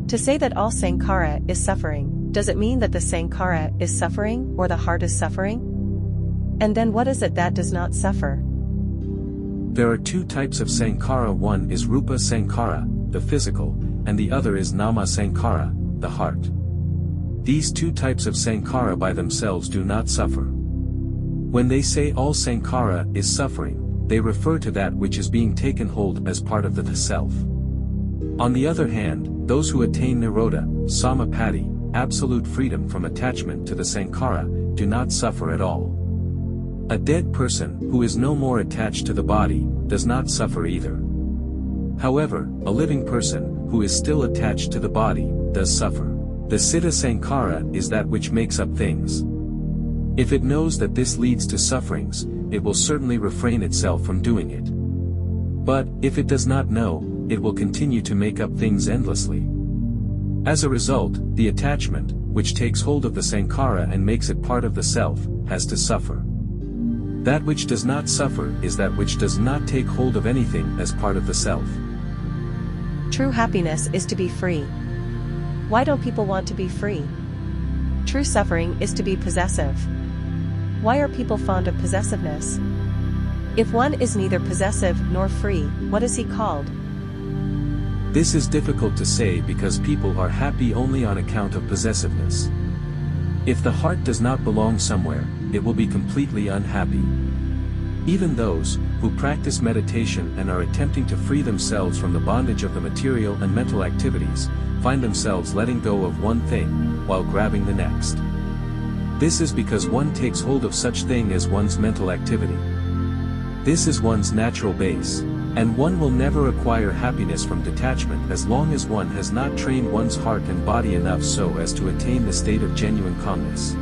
To say that all Sankhāra is suffering, does it mean that the Sankhāra is suffering or the heart is suffering? And then what is it that does not suffer? There are two types of Sankhāra. One is Rupa Sankhara, the physical, and the other is Nama Sankhara, the heart. These two types of Sankhāra by themselves do not suffer. When they say all Sankhāra is suffering, they refer to that which is being taken hold as part of the self. On the other hand, those who attain Nirodha.Sama patti, absolute freedom from attachment to the Sankhāra, do not suffer at all. A dead person, who is no more attached to the body, does not suffer either. However, a living person, who is still attached to the body, does suffer. The Citta Sankhara is that which makes up things. If it knows that this leads to sufferings, it will certainly refrain itself from doing it. But, if it does not know, it will continue to make up things endlessly. As a result, the attachment, which takes hold of the Sankhāra and makes it part of the self, has to suffer. That which does not suffer is that which does not take hold of anything as part of the self. True happiness is to be free. Why don't people want to be free? True suffering is to be possessive. Why are people fond of possessiveness? If one is neither possessive nor free, what is he called? This is difficult to say because people are happy only on account of possessiveness. If the heart does not belong somewhere, it will be completely unhappy. Even those who practice meditation and are attempting to free themselves from the bondage of the material and mental activities, find themselves letting go of one thing, while grabbing the next. This is because one takes hold of such thing as one's mental activity. This is one's natural base, and one will never acquire happiness from detachment as long as one has not trained one's heart and body enough so as to attain the state of genuine calmness.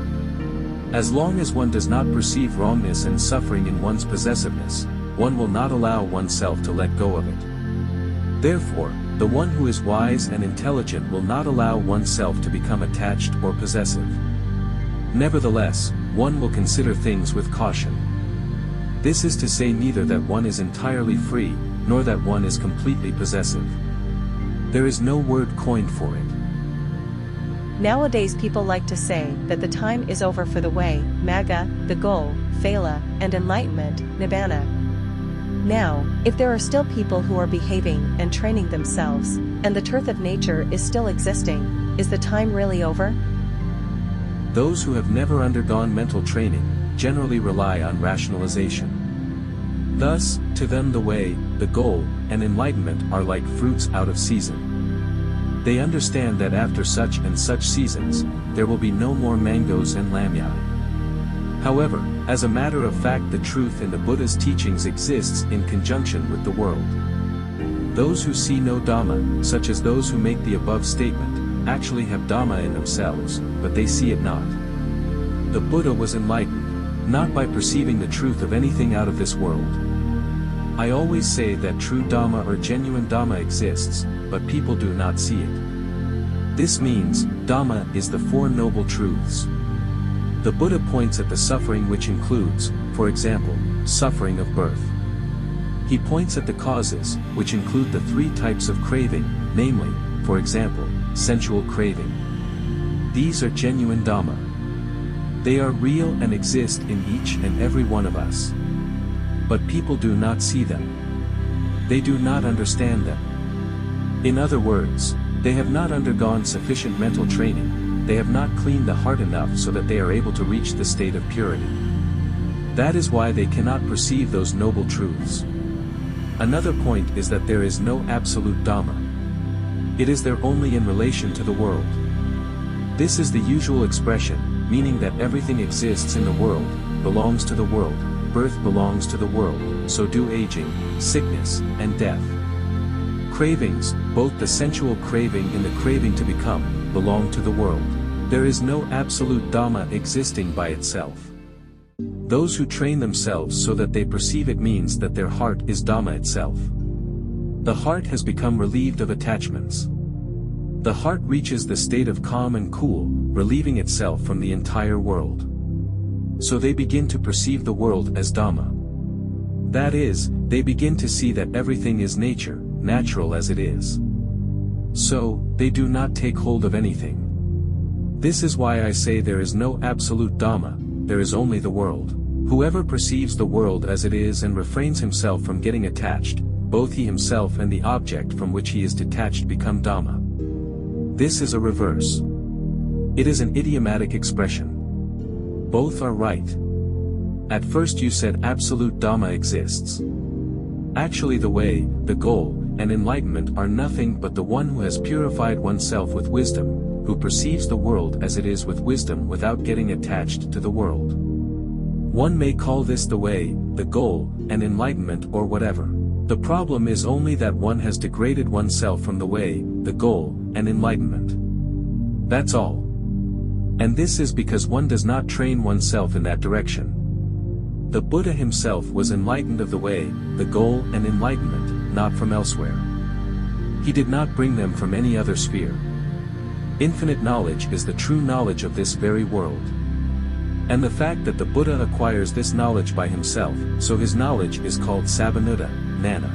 As long as one does not perceive wrongness and suffering in one's possessiveness, one will not allow oneself to let go of it. Therefore, the one who is wise and intelligent will not allow oneself to become attached or possessive. Nevertheless, one will consider things with caution. This is to say neither that one is entirely free, nor that one is completely possessive. There is no word coined for it. Nowadays people like to say that the time is over for the way, magga, the goal, phala, and enlightenment, nibbana. Now, if there are still people who are behaving and training themselves, and the truth of nature is still existing, is the time really over? Those who have never undergone mental training, generally rely on rationalization. Thus, to them the way, the goal, and enlightenment are like fruits out of season. They understand that after such and such seasons, there will be no more mangoes and lamyai. However, as a matter of fact the truth in the Buddha's teachings exists in conjunction with the world. Those who see no Dhamma, such as those who make the above statement, actually have Dhamma in themselves, but they see it not. The Buddha was enlightened, not by perceiving the truth of anything out of this world. I always say that true Dhamma or genuine Dhamma exists, but people do not see it. This means, Dhamma is the Four Noble Truths. The Buddha points at the suffering which includes, for example, suffering of birth. He points at the causes, which include the three types of craving, namely, for example, sensual craving. These are genuine Dhamma. They are real and exist in each and every one of us. But people do not see them. They do not understand them. In other words, they have not undergone sufficient mental training, they have not cleaned the heart enough so that they are able to reach the state of purity. That is why they cannot perceive those noble truths. Another point is that there is no absolute Dhamma. It is there only in relation to the world. This is the usual expression, meaning that everything exists in the world, belongs to the world, birth belongs to the world, so do aging, sickness, and death. Cravings, both the sensual craving and the craving to become, belong to the world. There is no absolute Dhamma existing by itself. Those who train themselves so that they perceive it means that their heart is Dhamma itself. The heart has become relieved of attachments. The heart reaches the state of calm and cool, relieving itself from the entire world. So they begin to perceive the world as Dhamma. That is, they begin to see that everything is nature, natural as it is. So, they do not take hold of anything. This is why I say there is no absolute Dhamma, there is only the world. Whoever perceives the world as it is and refrains himself from getting attached, both he himself and the object from which he is detached become Dhamma. This is a reverse. It is an idiomatic expression. Both are right. At first you said absolute Dhamma exists. Actually the way, the goal, and enlightenment are nothing but the one who has purified oneself with wisdom, who perceives the world as it is with wisdom without getting attached to the world. One may call this the way, the goal, and enlightenment or whatever. The problem is only that one has degraded oneself from the way, the goal, and enlightenment. That's all. And this is because one does not train oneself in that direction. The Buddha himself was enlightened of the way, the goal and enlightenment, not from elsewhere. He did not bring them from any other sphere. Infinite knowledge is the true knowledge of this very world. And the fact that the Buddha acquires this knowledge by himself, so his knowledge is called Sabbanuta, Nana.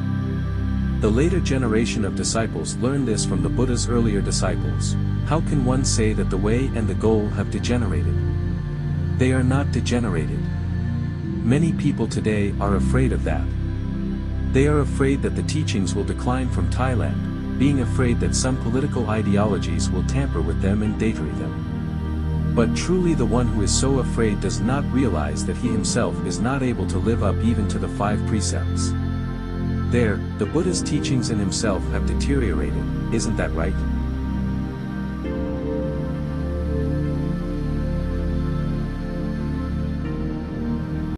The later generation of disciples learned this from the Buddha's earlier disciples. How can one say that the way and the goal have degenerated? They are not degenerated. Many people today are afraid of that. They are afraid that the teachings will decline from Thailand, being afraid that some political ideologies will tamper with them and deteriorate them. But truly the one who is so afraid does not realize that he himself is not able to live up even to the 5 precepts. There, the Buddha's teachings in himself have deteriorated, isn't that right?